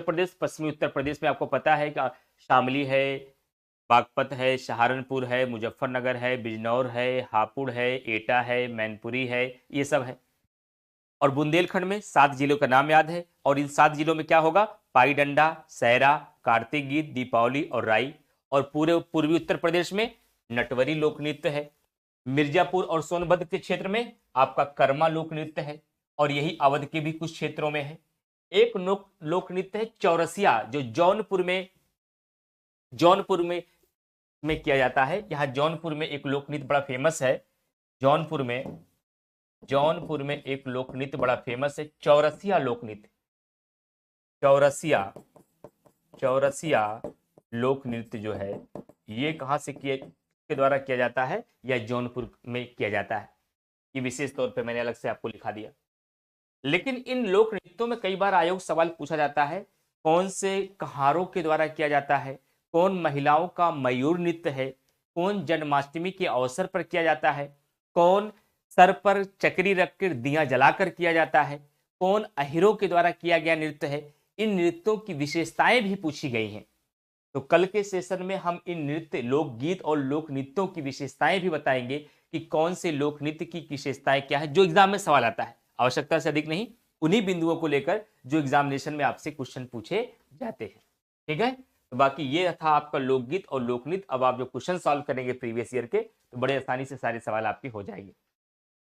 प्रदेश में आपको पता है कि शामली है, बागपत है, सहारनपुर है, मुजफ्फरनगर है, बिजनौर है, हापुड़ है, एटा है, मैनपुरी है, ये सब है। और बुंदेलखंड में 7 जिलों का नाम याद है, और इन 7 जिलों में क्या होगा? पाई डंडा, सैरा, कार्तिक गीत, दीपावली और राई। और पूरे पूर्वी उत्तर प्रदेश में नटवरी लोक नृत्य है। मिर्जापुर और सोनभद्र के क्षेत्र में आपका कर्मा लोक नृत्य है, और यही अवध के भी कुछ क्षेत्रों में है। एक लोक नृत्य है चौरसिया, जो जौनपुर में किया जाता है। यहाँ जौनपुर में एक लोक नृत्य बड़ा फेमस है। जौनपुर में एक लोक नृत्य बड़ा फेमस है, चौरसिया लोक नृत्य। चौरसिया लोक नृत्य जो है, ये कहाँ से के द्वारा किया जाता है? यह जौनपुर में किया जाता है। ये विशेष तौर पे मैंने अलग से आपको लिखा दिया। लेकिन इन लोक नृत्यों में कई बार आयोग सवाल पूछा जाता है, कौन से कहारों के द्वारा किया जाता है, कौन महिलाओं का मयूर नृत्य है, कौन जन्माष्टमी के अवसर पर किया जाता है, कौन सर पर चक्री रखकर दिया जलाकर किया जाता है, कौन अहिरों के द्वारा किया गया नृत्य है। इन नृत्यों की विशेषताएं भी पूछी गई हैं। तो कल के सेशन में हम इन नृत्य, लोकगीत और लोक नृत्यों की विशेषताएं भी बताएंगे कि कौन से लोक नृत्य की विशेषताएं क्या है, जो एग्जाम में सवाल आता है। आवश्यकता से अधिक नहीं, उन्हीं बिंदुओं को लेकर जो एग्जामिनेशन में आपसे क्वेश्चन पूछे जाते हैं। ठीक है, तो बाकी ये था आपका लोकगीत और लोकनृत्य। अब आप जो क्वेश्चन सॉल्व करेंगे प्रीवियस ईयर के, तो बड़े आसानी से सारे सवाल आपके हो जाएंगे।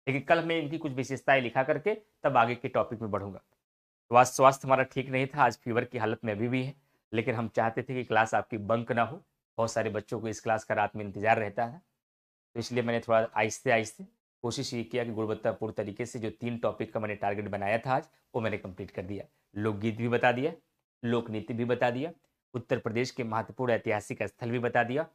लेकिन कल मैं इनकी कुछ विशेषताएं लिखा करके तब आगे के टॉपिक में बढ़ूंगा। तो आज स्वास्थ्य हमारा ठीक नहीं था, आज फीवर की हालत में अभी भी है, लेकिन हम चाहते थे कि क्लास आपकी बंक ना हो। बहुत सारे बच्चों को इस क्लास का रात में इंतजार रहता है, तो इसलिए मैंने थोड़ा आहिस्ते आहिस्ते कोशिश ये किया कि गुणवत्तापूर्ण तरीके से जो 3 टॉपिक का मैंने टारगेट बनाया था आज, वो मैंने कंप्लीट कर दिया। लोकगीत भी बता दिया, लोक नीति भी बता दिया, उत्तर प्रदेश के महत्वपूर्ण ऐतिहासिक स्थल भी बता दिया,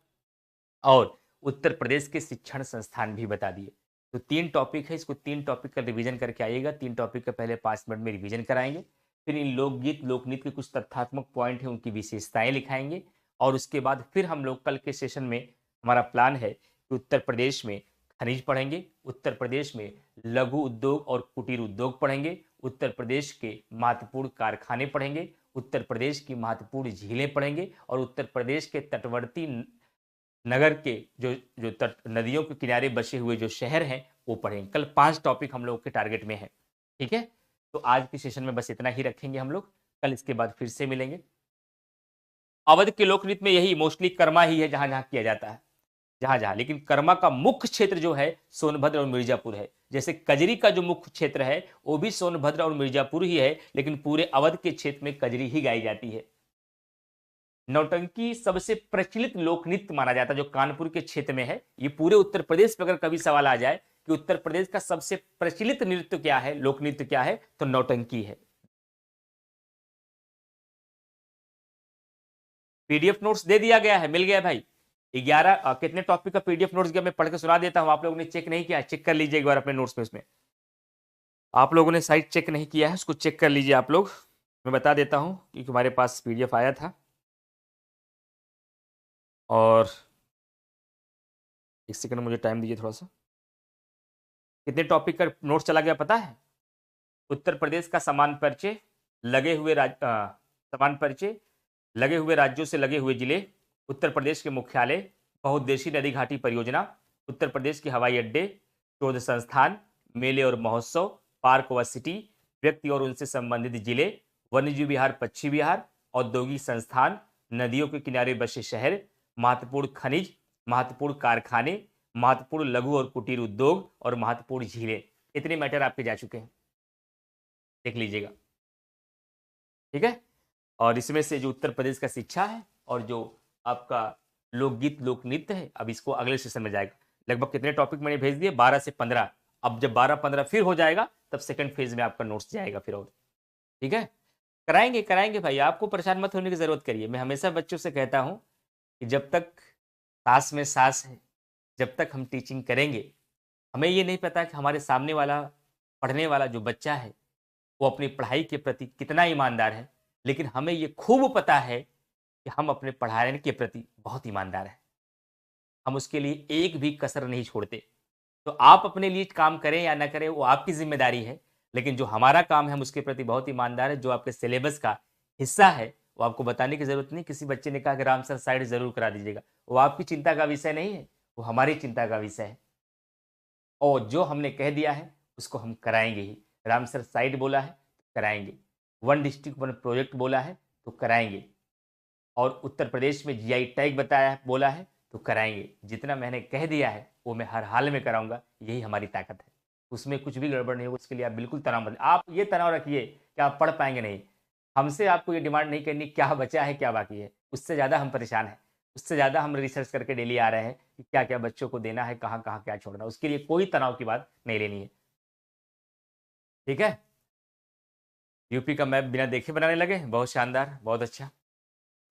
और उत्तर प्रदेश के शिक्षण संस्थान भी बता दिए। तो 3 टॉपिक है, इसको 3 टॉपिक का रिवीजन करके आइएगा। 3 टॉपिक का पहले 5 मिनट में रिवीजन कराएंगे, फिर इन लोकगीत लोकनृत्य के कुछ तथ्यात्मक पॉइंट है, उनकी विशेषताएं लिखाएंगे, और उसके बाद फिर हम लोग कल के सेशन में हमारा प्लान है कि उत्तर प्रदेश में खनिज पढ़ेंगे, उत्तर प्रदेश में लघु उद्योग और कुटीर उद्योग पढ़ेंगे, उत्तर प्रदेश के महत्वपूर्ण कारखाने पढ़ेंगे, उत्तर प्रदेश की महत्वपूर्ण झीलें पढ़ेंगे, और उत्तर प्रदेश के तटवर्ती नगर के जो जो तट नदियों के किनारे बसे हुए जो शहर हैं वो पढ़ेंगे। कल 5 टॉपिक हम लोग के टारगेट में है। ठीक है, तो आज के सेशन में बस इतना ही रखेंगे हम लोग, कल इसके बाद फिर से मिलेंगे। अवध के लोक नृत्य में यही मोस्टली कर्मा ही है जहां जहां किया जाता है, जहां जहां, लेकिन कर्मा का मुख्य क्षेत्र जो है सोनभद्र और मिर्जापुर है। जैसे कजरी का जो मुख्य क्षेत्र है वो भी सोनभद्र और मिर्जापुर ही है, लेकिन पूरे अवध के क्षेत्र में कजरी ही गाई जाती है। नौटंकी सबसे प्रचलित लोक नृत्य माना जाता है जो कानपुर के क्षेत्र में है। ये पूरे उत्तर प्रदेश में अगर कभी सवाल आ जाए कि उत्तर प्रदेश का सबसे प्रचलित नृत्य क्या है, लोक नृत्य क्या है, तो नौटंकी है। पीडीएफ नोट्स दे दिया गया है, मिल गया भाई। 11 कितने टॉपिक का पीडीएफ नोट्स गया, मैं पढ़ के सुना देता हूं। आप लोगों ने चेक नहीं किया, चेक कर लीजिए एक बार अपने नोट्स में। इसमें आप लोगों ने साइट चेक नहीं किया है, उसको चेक कर लीजिए आप लोग। मैं बता देता हूं क्योंकि हमारे पास पीडीएफ आया था। और एक सेकंड मुझे टाइम दीजिए थोड़ा सा। कितने टॉपिक का नोट्स चला गया पता है? उत्तर प्रदेश का समान परिचय, समान परिचय, लगे हुए राज्यों से लगे हुए जिले, उत्तर प्रदेश के मुख्यालय, बहुउद्देशीय नदी घाटी परियोजना, उत्तर प्रदेश के हवाई अड्डे, शोध संस्थान, मेले और महोत्सव, पार्क व सिटी, व्यक्ति और उनसे संबंधित जिले, वन्यजीव विहार पक्षी विहार, औद्योगिक संस्थान, नदियों के किनारे बसे शहर, महत्वपूर्ण खनिज, महत्वपूर्ण कारखाने, महत्वपूर्ण लघु और कुटीर उद्योग और महत्वपूर्ण झीलें। इतने मैटर आपके जा चुके हैं, देख लीजिएगा। ठीक है, और इसमें से जो उत्तर प्रदेश का शिक्षा है और जो आपका लोकगीत लोक नृत्य है, अब इसको अगले सेशन में जाएगा। लगभग कितने टॉपिक मैंने भेज दिए? 12 से 15। अब जब 12-15 फिर हो जाएगा तब सेकंड फेज में आपका नोट्स जाएगा फिर। और ठीक है, कराएंगे कराएंगे भाई, आपको परेशान मत होने की जरूरत करिए। मैं हमेशा बच्चों से कहता हूं कि जब तक सांस में सांस है, जब तक हम टीचिंग करेंगे, हमें ये नहीं पता कि हमारे सामने वाला पढ़ने वाला जो बच्चा है वो अपनी पढ़ाई के प्रति कितना ईमानदार है, लेकिन हमें ये खूब पता है कि हम अपने पढ़ाने के प्रति बहुत ईमानदार हैं। हम उसके लिए एक भी कसर नहीं छोड़ते। तो आप अपने लिए काम करें या ना करें वो आपकी जिम्मेदारी है, लेकिन जो हमारा काम है हम उसके प्रति बहुत ईमानदार है। जो आपके सिलेबस का हिस्सा है वो आपको बताने की जरूरत नहीं। किसी बच्चे ने कहा कि रामसर साइड जरूर करा दीजिएगा, वो आपकी चिंता का विषय नहीं है, वो हमारी चिंता का विषय है। और जो हमने कह दिया है उसको हम कराएंगे ही। रामसर साइड बोला है तो कराएंगे, वन डिस्ट्रिक्ट वन प्रोजेक्ट बोला है तो कराएंगे, और उत्तर प्रदेश में जीआई टैग बताया है बोला है तो कराएंगे। जितना मैंने कह दिया है वो मैं हर हाल में कराऊंगा, यही हमारी ताकत है। उसमें कुछ भी गड़बड़ नहीं होगा, उसके लिए आप बिल्कुल तनाव मत, आप ये तनाव रखिए कि आप पढ़ पाएंगे नहीं। हमसे आपको ये डिमांड नहीं करनी क्या बचा है क्या बाकी है, उससे ज़्यादा हम परेशान हैं, उससे ज़्यादा हम रिसर्च करके डेली आ रहे हैं कि क्या क्या बच्चों को देना है, कहाँ कहाँ क्या छोड़ना है। उसके लिए कोई तनाव की बात नहीं लेनी है, ठीक है। यूपी का मैप बिना देखे बनाने लगे, बहुत शानदार, बहुत अच्छा।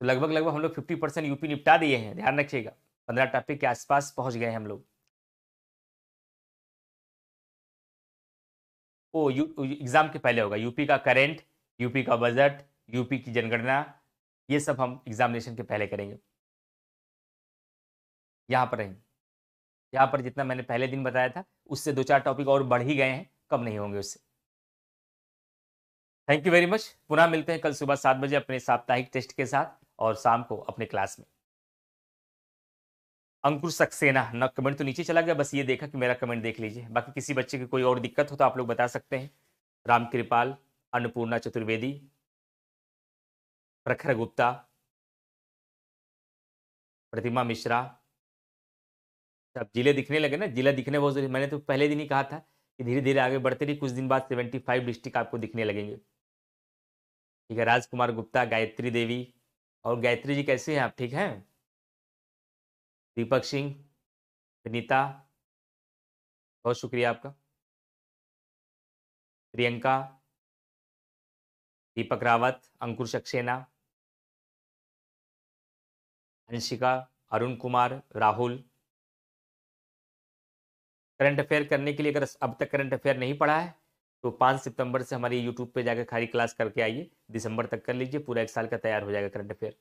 तो लगभग लगभग हम लोग 50% यूपी निपटा दिए हैं, ध्यान रखिएगा। 15 टॉपिक के आसपास पहुंच गए हैं हम लोग। वो एग्जाम के पहले होगा, यूपी का करेंट, यूपी का बजट, यूपी की जनगणना, ये सब हम एग्जामिनेशन के पहले करेंगे। यहाँ पर रहेंगे, यहाँ पर जितना मैंने पहले दिन बताया था उससे 2-4 टॉपिक और बढ़ ही गए हैं, कम नहीं होंगे उससे। Thank you very much. पुनः मिलते हैं कल सुबह 7 बजे अपने साप्ताहिक टेस्ट के साथ, और शाम को अपने क्लास में। अंकुर सक्सेना ना, कमेंट तो नीचे चला गया, बस ये देखा कि मेरा कमेंट देख लीजिए। बाकी किसी बच्चे की कोई और दिक्कत हो तो आप लोग बता सकते हैं। राम कृपाल, अन्नपूर्णा चतुर्वेदी, प्रखर गुप्ता, प्रतिमा मिश्रा, अब जिले दिखने लगे ना, जिला दिखने बहुत जरूरी। मैंने तो पहले दिन ही कहा था कि धीरे धीरे आगे बढ़ते रही, कुछ दिन बाद 75 डिस्ट्रिक्ट आपको दिखने लगेंगे। ठीक है, राजकुमार गुप्ता, गायत्री देवी, और गायत्री जी कैसे हैं आप, ठीक हैं? दीपक सिंह, विनीता, बहुत शुक्रिया आपका, प्रियंका, दीपक रावत, अंकुर सक्सेना, अंशिका, अरुण कुमार, राहुल। करंट अफेयर करने के लिए अगर अब तक करंट अफेयर नहीं पढ़ा है तो 5 सितंबर से हमारी यूट्यूब पे जाकर खाली क्लास करके आइए, दिसंबर तक कर लीजिए, पूरा 1 साल का तैयार हो जाएगा करंट अफेयर।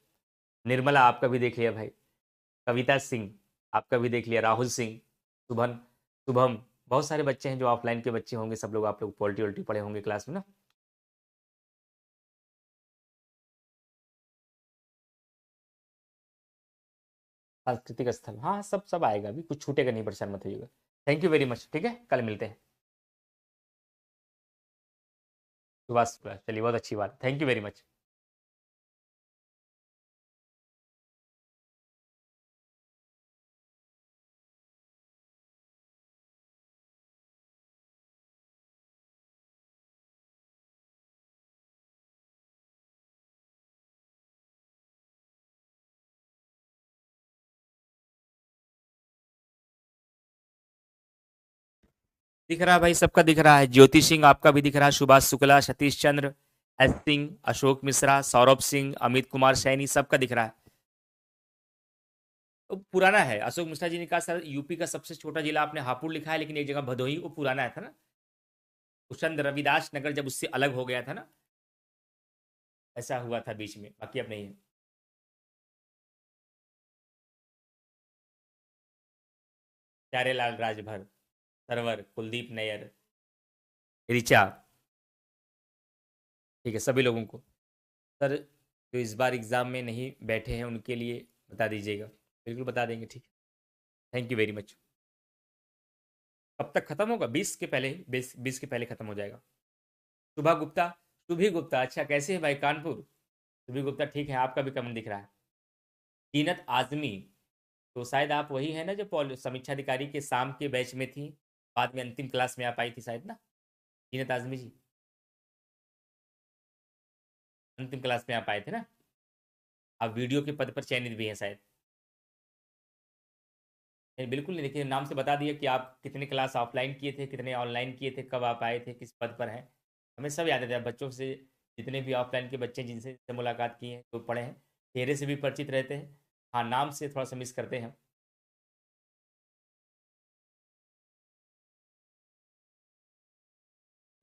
निर्मला आपका भी देख लिया भाई, कविता सिंह आपका भी देख लिया, राहुल सिंह, शुभम शुभम, बहुत सारे बच्चे हैं जो ऑफलाइन के बच्चे होंगे, सब लोग आप लोग पॉलिटी वोल्टी पढ़े होंगे क्लास में ना। सांस्कृतिक स्थल, हाँ सब सब आएगा, अभी कुछ छूटेगा नहीं, परेशान मत होइएगा। थैंक यू वेरी मच, ठीक है, कल मिलते हैं। सुभाष शुक्ला, चलिए बहुत अच्छी बात, थैंक यू वेरी मच। दिख रहा है भाई, सबका दिख रहा है, ज्योति सिंह आपका भी दिख रहा है, सुभाष शुक्ला, सतीश चंद्र, एस सिंह, अशोक मिश्रा, सौरभ सिंह, अमित कुमार सैनी, सबका दिख रहा है। वो पुराना है, अशोक मिश्रा जी ने कहा सर यूपी का सबसे छोटा जिला आपने हापुड़ लिखा है, लेकिन एक जगह भदोही, वो पुराना है था ना, कुशंद रविदास नगर जब उससे अलग हो गया था ना, ऐसा हुआ था बीच में, बाकी अब नहीं है। प्यारेलाल राजभर, सरवर, कुलदीप नैयर, ऋचा, ठीक है, सभी लोगों को। सर जो इस बार एग्ज़ाम में नहीं बैठे हैं उनके लिए बता दीजिएगा, बिल्कुल बता देंगे, ठीक है। Thank you very much. कब तक खत्म होगा? 20 के पहले, 20 के पहले खत्म हो जाएगा। शुभा गुप्ता, शुभी गुप्ता, अच्छा कैसे है भाई कानपुर? शुभी गुप्ता ठीक है, आपका भी कमेंट दिख रहा है। जीनत आजमी, तो शायद आप वही है ना जो समीक्षा अधिकारी के शाम के बैच में थी, बाद में अंतिम क्लास में आप आई थी शायद ना, जीनत आजमी जी, अंतिम क्लास में आप आए थे ना। आप वीडियो के पद पर चयनित भी हैं शायद। नहीं बिल्कुल नहीं, देखिए नाम से बता दिया कि आप कितने क्लास ऑफलाइन किए थे, कितने ऑनलाइन किए थे, कब आप आए थे, किस पद पर हैं। हमें सब याद है, बच्चों से, जितने भी ऑफलाइन के बच्चे जिनसे मुलाकात की है, जो पढ़े हैं, चेहरे से भी परिचित रहते हैं। हाँ, नाम से थोड़ा सा मिस करते हैं हम।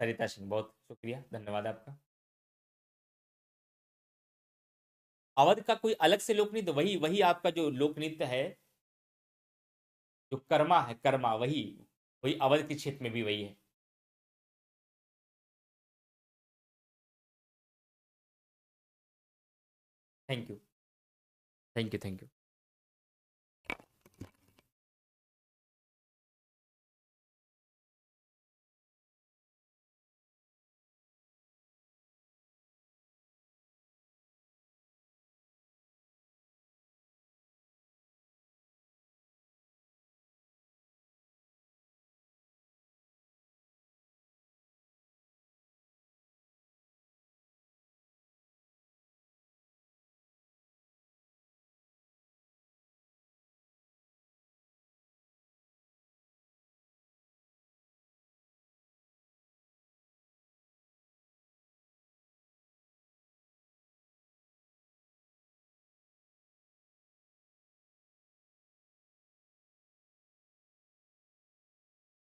सरिता सिंह, बहुत शुक्रिया, धन्यवाद आपका। अवध का कोई अलग से लोक नृत्य, वही वही आपका जो लोक नृत्य है, जो कर्मा है, कर्मा, वही वही अवध के क्षेत्र में भी वही है। Thank you, thank you, thank you.